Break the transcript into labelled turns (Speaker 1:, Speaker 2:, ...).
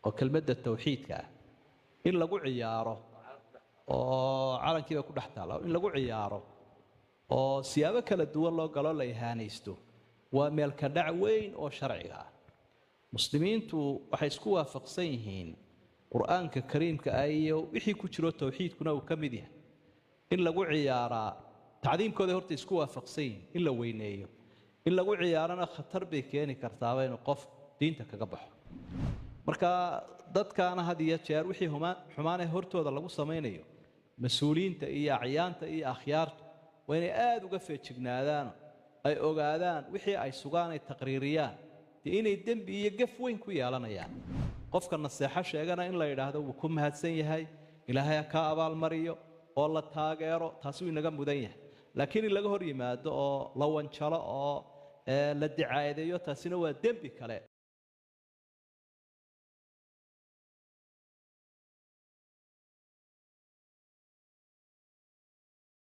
Speaker 1: وكلمة التوحيد كا إن لقوا عياره وعلى كذا كل حتى إن لقوا عياره وسيابك للدول الله قالوا له يهانيستو وملك دعوين أو شرعها مسلمين تو وحيسكوا فقسيهين قرآن كريم كآية وحي كتير التوحيد كنا وكمديه إن لقوا عياره تعليم كذا هرت يسكوا فقسين إلا وينيه إن لقوا عيارنا خطر بكيني كرتاوين وقف دينتك قبح marka dadkaana hadiya jeer wixii xumaanay hortooda lagu sameeyo mas'uuliyiinta iyo acyaanta iyo akhyaarta waa inay aad uga feejignaadaan ay ogaadaan wixii ay sugaan ay taqriiriyaan inay dambi iyo gaf weyn ku yeelanayaan qofka naseexa sheegana in la yiraahdo wuu ku mahadsan yahay ilaahay ka abaal mariyo oo la taageero taasi uu inaga mudan yahay laakiin laga hor yimaado oo la wanjalo oo la dicaadeeyo taasina waa dambi kale